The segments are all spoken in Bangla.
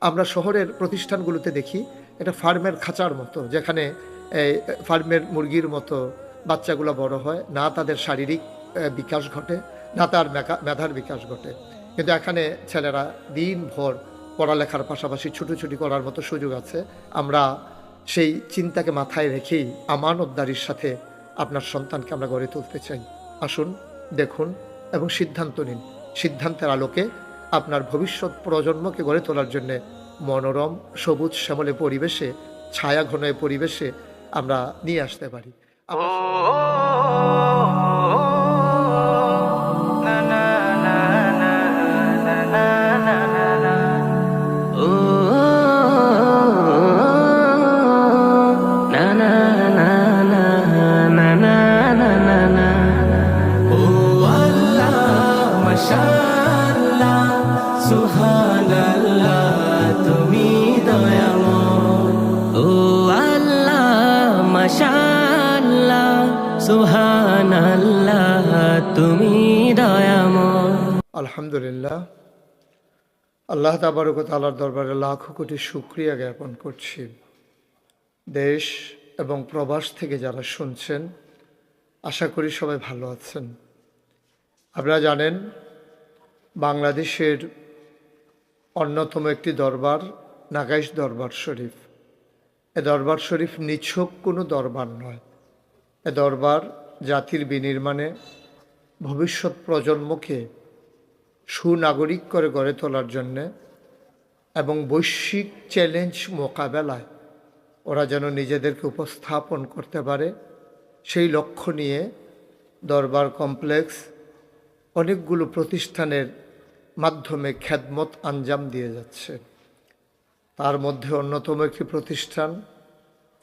আমরা শহরের প্রতিষ্ঠানগুলোতে দেখি এটা ফার্মের খাঁচার মতো, যেখানে এই ফার্মের মুরগির মতো বাচ্চাগুলো বড় হয়, না তাদের শারীরিক বিকাশ ঘটে, না তার মেধার বিকাশ ঘটে। কিন্তু এখানে ছেলেরা দিনভর পড়ালেখার পাশাপাশি ছুটোছুটি করার মতো সুযোগ আছে। আমরা সেই চিন্তাকে মাথায় রেখেই আমানতদারির সাথে আপনার সন্তানকে আমরা গড়ে তুলতে চাই। আসুন, দেখুন এবং সিদ্ধান্ত নিন। সিদ্ধান্তের আলোকে আপনার ভবিষ্যৎ প্রজন্মকে গড়ে তোলার জন্যে মনোরম সবুজ শ্যামলে পরিবেশে, ছায়া ঘন পরিবেশে আমরা নিয়ে আসতে পারি। সুবহানাল্লাহ, তুমি দয়াময়। আলহামদুলিল্লাহ, আল্লাহ তাবারক ওয়া তাআলার দরবারে লাখো কোটি শুকরিয়া জ্ঞাপন করছি। দেশ এবং প্রবাস থেকে যারা শুনছেন, আশা করি সবাই ভালো আছেন। আপনারা জানেন, বাংলাদেশের অন্যতম একটি দরবার নাগাইশ দরবার শরীফ। এ দরবার শরীফ নিছক কোনো দরবার নয়। এ দরবার জাতির বিনির্মাণে ভবিষ্যৎ প্রজন্মকে সুনাগরিক করে গড়ে তোলার জন্যে এবং বৈশ্বিক চ্যালেঞ্জ মোকাবেলায় ওরা যেন নিজেদেরকে উপস্থাপন করতে পারে, সেই লক্ষ্য নিয়ে দরবার কমপ্লেক্স অনেকগুলো প্রতিষ্ঠানের মাধ্যমে খেদমত আঞ্জাম দিয়ে যাচ্ছে। তার মধ্যে অন্যতম একটি প্রতিষ্ঠান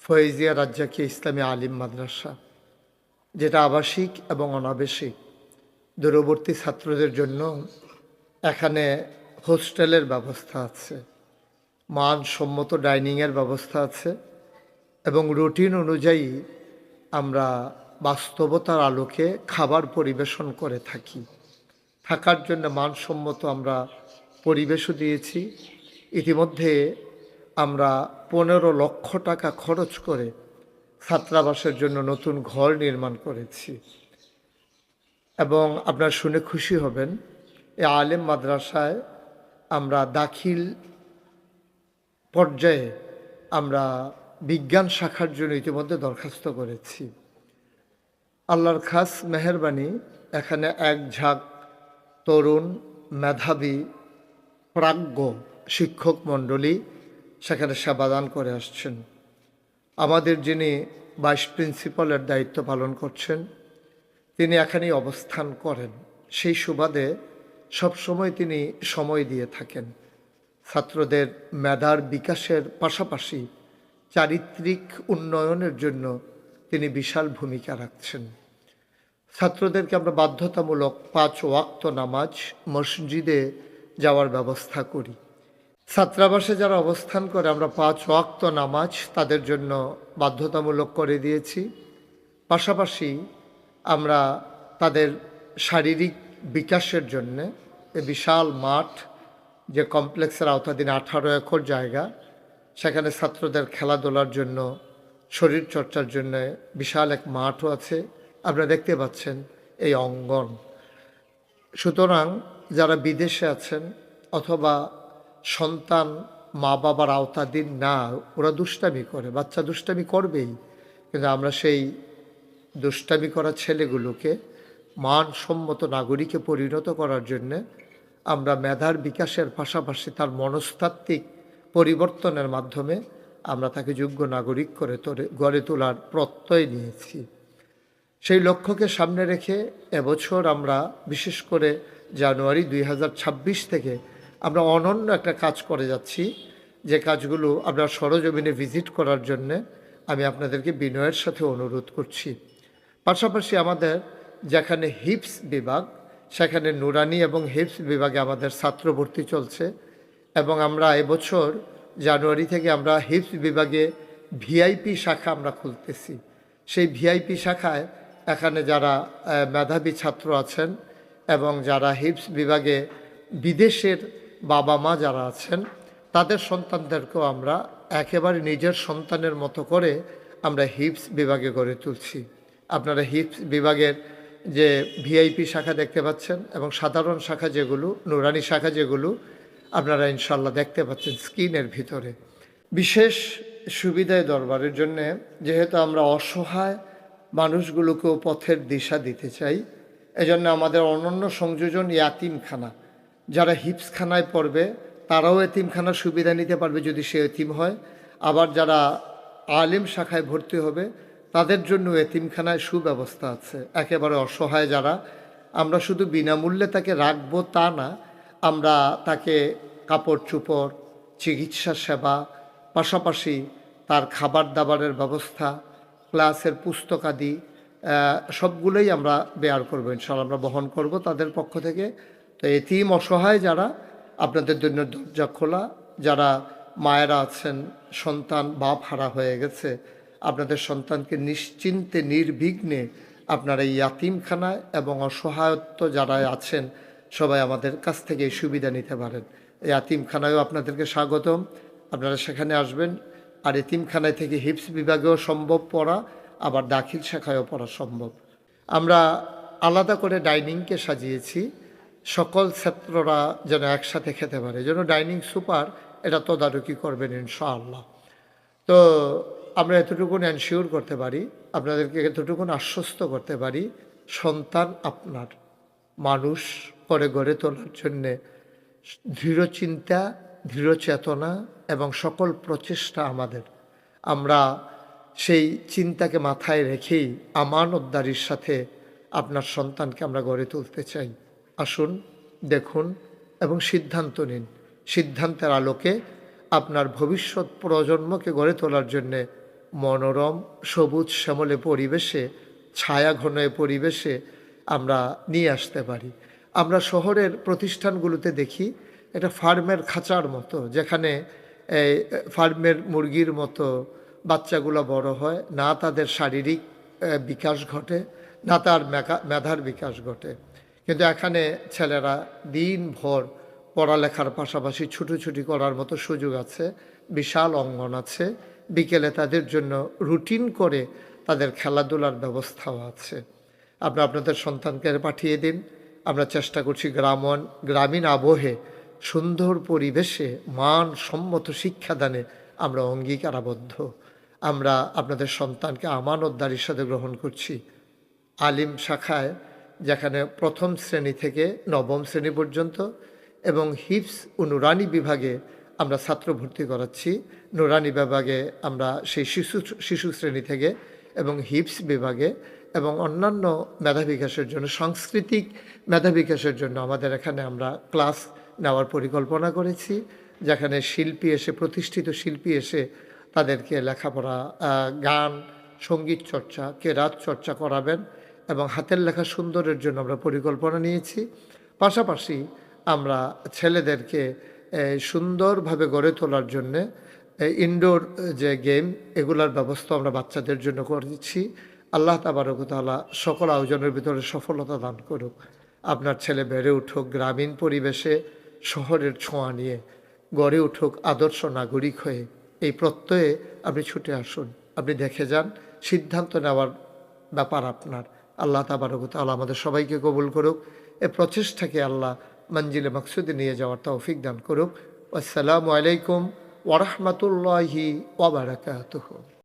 ফয়েজিয়া রাজ্জাকি ইসলামী আলিম মাদ্রাসা, যেটা আবাসিক এবং অনাবাসিক দূরবর্তী ছাত্রদের জন্য এখানে হোস্টেলের ব্যবস্থা আছে, মানসম্মত ডাইনিংয়ের ব্যবস্থা আছে এবং রুটিন অনুযায়ী আমরা বাস্তবতার আলোকে খাবার পরিবেশন করে থাকি। থাকার জন্য মানসম্মত আমরা পরিবেশও দিয়েছি। ইতিমধ্যে আমরা 15 লক্ষ টাকা খরচ করে ছাত্রাবাসের জন্য নতুন ঘর নির্মাণ করেছি এবং আপনারা শুনে খুশি হবেন, এই আলেম মাদ্রাসায় আমরা দাখিল পর্যায়ে আমরা বিজ্ঞান শাখার জন্য ইতিমধ্যে দরখাস্ত করেছি। আল্লাহর খাস মেহেরবানি, এখানে এক ঝাঁক তরুণ মেধাবী প্রাজ্ঞ শিক্ষক মণ্ডলী সেখানে সেবাদান করে আসছেন। আমাদের যিনি ভাইস প্রিন্সিপালের দায়িত্ব পালন করছেন, তিনি এখানেই অবস্থান করেন। সেই সুবাদে সবসময় তিনি সময় দিয়ে থাকেন। ছাত্রদের মেধার বিকাশের পাশাপাশি চারিত্রিক উন্নয়নের জন্য তিনি বিশাল ভূমিকা রাখছেন। ছাত্রদেরকে আমরা বাধ্যতামূলক 5 ওয়াক্ত নামাজ মসজিদে যাওয়ার ব্যবস্থা করি। ছাত্রাবাসে যারা অবস্থান করে আমরা 5 ওয়াক্ত নামাজ তাদের জন্য বাধ্যতামূলক করে দিয়েছি। পাশাপাশি আমরা তাদের শারীরিক বিকাশের জন্যে এ বিশাল মাঠ, যে কমপ্লেক্সের আওতাধীন 18 একর জায়গা, সেখানে ছাত্রদের খেলাধুলার জন্য, শরীর চর্চার জন্য বিশাল এক মাঠও আছে। আপনারা দেখতে পাচ্ছেন এই অঙ্গন। সুতরাং যারা বিদেশে আছেন অথবা সন্তান মা বাবার আওতাধীন না, ওরা দুষ্টামি করে, বাচ্চা দুষ্টামি করবেই, কিন্তু আমরা সেই দুষ্টামি করা ছেলেগুলোকে মানসম্মত নাগরিকে পরিণত করার জন্যে আমরা মেধার বিকাশের পাশাপাশি তার মনস্তাত্ত্বিক পরিবর্তনের মাধ্যমে আমরা তাকে যোগ্য নাগরিক করে গড়ে তোলার প্রত্যয় নিয়েছি। সেই লক্ষ্যকে সামনে রেখে এবছর আমরা বিশেষ করে জানুয়ারি 2026 থেকে আমরা অনন্য একটা কাজ করে যাচ্ছি, যে কাজগুলো আপনারা সরজমিনে ভিজিট করার জন্যে আমি আপনাদেরকে বিনয়ের সাথে অনুরোধ করছি। পাশাপাশি আমাদের যেখানে হিপস বিভাগ, সেখানে নুরানি এবং হিপস বিভাগে আমাদের ছাত্র ভর্তি চলছে এবং আমরা এবছর জানুয়ারি থেকে আমরা হিপস বিভাগে ভিআইপি শাখা আমরা খুলতেছি। সেই ভিআইপি শাখায় এখানে যারা মেধাবী ছাত্র আছেন এবং যারা হিপস বিভাগে বিদেশের বাবা মা যারা আছেন তাদের সন্তানদেরকেও আমরা একেবারে নিজের সন্তানের মতো করে আমরা হিপস বিভাগে গড়ে তুলছি। আপনারা হিপস বিভাগের যে ভিআইপি শাখা দেখতে পাচ্ছেন এবং সাধারণ শাখা যেগুলো, নুরানি শাখা যেগুলো আপনারা ইনশাল্লাহ দেখতে পাচ্ছেন স্ক্রিনের ভিতরে। বিশেষ সুবিধায় দরবারের জন্যে, যেহেতু আমরা অসহায় মানুষগুলোকেও পথের দিশা দিতে চাই, এজন্য আমাদের অনন্য সংযোজন ইয়াতিমখানা। যারা হিপসখানায় পড়বে তারাও এতিমখানার সুবিধা নিতে পারবে যদি সে এতিম হয়। আবার যারা আলিম শাখায় ভর্তি হবে তাদের জন্য এতিমখানায় সুব্যবস্থা আছে। একেবারে অসহায় যারা, আমরা শুধু বিনামূল্যে তাকে রাখবো তা না, আমরা তাকে কাপড় চোপড়, চিকিৎসা সেবা, পাশাপাশি তার খাবার দাবারের ব্যবস্থা, ক্লাসের পুস্তকাদি সবগুলোই আমরা বেয়ার করবো ইনশাআল্লাহ, আমরা বহন করব তাদের পক্ষ থেকে। তো এতিম অসহায় যারা, আপনাদের জন্য দরজা খোলা। যারা মায়েরা আছেন সন্তান বাপ হারা হয়ে গেছে, আপনাদের সন্তানকে নিশ্চিন্তে নির্বিঘ্নে আপনারা এই ইয়াতিমখানায় এবং অসহায়ত্ব যারা আছেন সবাই আমাদের কাছ থেকে এই সুবিধা নিতে পারেন। এই ইয়াতিমখানায়ও আপনাদেরকে স্বাগতম, আপনারা সেখানে আসবেন। আর এতিমখানায় থেকে হিপস বিভাগেও সম্ভব পড়া, আবার দাখিল শাখায়ও পড়া সম্ভব। আমরা আলাদা করে ডাইনিংকে সাজিয়েছি, সকল ছাত্ররা যেন একসাথে খেতে পারে, যেন ডাইনিং সুপার এটা তদারকি করবেন ইনশাআল্লাহ। তো আমরা এতটুকুন এনশিওর করতে পারি, আপনাদেরকে এতটুকুন আশ্বস্ত করতে পারি, সন্তান আপনার মানুষ করে গড়ে তোলার জন্যে দৃঢ় চিন্তা, দৃঢ় চেতনা এবং সকল প্রচেষ্টা আমাদের। আমরা সেই চিন্তাকে মাথায় রেখেই আমানতদারির সাথে আপনার সন্তানকে আমরা গড়ে তুলতে চাই। আসুন, দেখুন এবং সিদ্ধান্ত নিন। সিদ্ধান্তের আলোকে আপনার ভবিষ্যৎ প্রজন্মকে গড়ে তোলার জন্যে মনোরম সবুজ শ্যামলে পরিবেশে, ছায়া ঘন পরিবেশে আমরা নিয়ে আসতে পারি। আমরা শহরের প্রতিষ্ঠানগুলোতে দেখি এটা ফার্মের খাঁচার মতো, যেখানে এই ফার্মের মুরগির মতো বাচ্চাগুলো বড় হয়, না তাদের শারীরিক বিকাশ ঘটে, না তার মেধার বিকাশ ঘটে। কিন্তু এখানে ছেলেরা দিনভর পড়ালেখার পাশাপাশি ছুটোছুটি করার মতো সুযোগ আছে, বিশাল অঙ্গন আছে, বিকেলে তাদের জন্য রুটিন করে তাদের খেলাধুলার ব্যবস্থাও আছে। আপনাদের সন্তানকে পাঠিয়ে দিন। আমরা চেষ্টা করছি গ্রামীণ আবহে সুন্দর পরিবেশে মানসম্মত শিক্ষাদানে আমরা অঙ্গীকারাবদ্ধ। আমরা আপনাদের সন্তানকে আমানতদারির সাথে গ্রহণ করছি। আলিম শাখায় যেখানে প্রথম শ্রেণী থেকে নবম শ্রেণী পর্যন্ত, এবং হিপস ও নুরানি বিভাগে আমরা ছাত্র ভর্তি করাচ্ছি। নুরানি বিভাগে আমরা সেই শিশু শ্রেণী থেকে, এবং হিপস বিভাগে এবং অন্যান্য মেধা বিকাশের জন্য, সাংস্কৃতিক মেধা বিকাশের জন্য আমাদের এখানে আমরা ক্লাস নেওয়ার পরিকল্পনা করেছি, যেখানে শিল্পী এসে, প্রতিষ্ঠিত শিল্পী এসে তাদেরকে লেখাপড়া, গান, সঙ্গীত চর্চা, কেরাত চর্চা করাবেন এবং হাতের লেখা সুন্দরের জন্য আমরা পরিকল্পনা নিয়েছি। পাশাপাশি আমরা ছেলেদেরকে সুন্দরভাবে গড়ে তোলার জন্যে ইনডোর যে গেম, এগুলার ব্যবস্থা আমরা বাচ্চাদের জন্য করেছি। আল্লাহ তাবারক ওয়া তাআলা সকল আয়োজনের ভিতরে সফলতা দান করুক। আপনার ছেলে বেড়ে উঠুক গ্রামীণ পরিবেশে, শহরের ছোঁয়া নিয়ে, গড়ে উঠুক আদর্শ নাগরিক হয়ে। এই প্রত্যয়ে আপনি ছুটে আসুন, আপনি দেখে যান, সিদ্ধান্ত নেওয়ার ব্যাপার আপনার। আল্লাহ তাবারক ওয়া তাআলা আমাদের সবাইকে কবুল করুক। এ প্রচেষ্টাকে আল্লাহ মঞ্জিলে মকসুদে নিয়ে যাওয়ার তৌফিক দান করুক। আসসালামু আলাইকুম ওয়া রাহমাতুল্লাহি ওয়া বারাকাতুহু।